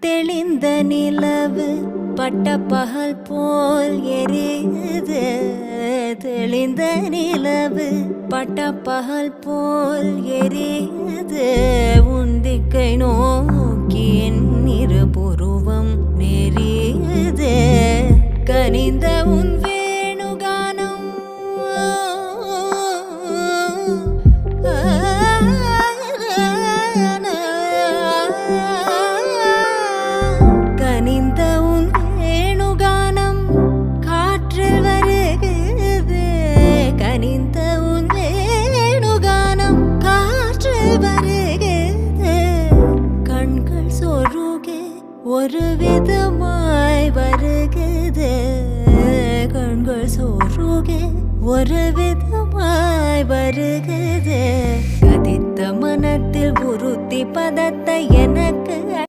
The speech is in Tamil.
தெளிந்த நிலவு பட்ட பகல் போல் எரியுது. தெளிந்த நிலவு பட்ட பகல் போல் எரியுது. உந்திக்கை நோக்கி என் இருபுருவம் நெறியுது. கனிந்த உன் வேணுகானம் கனிந்த உன் வேணுகானம் காற்றில் வருகிறது. கனிந்த உன் வேணுகானம் காற்றில் வருகிறது. கண்கள் சொருகே ஒரு விதமாய் வருகிறது. கண்கள் சொருகே ஒரு விதமாய் வருகிறது. கதித்த மனத்தில் உறுத்தி பதத்தை எனக்கு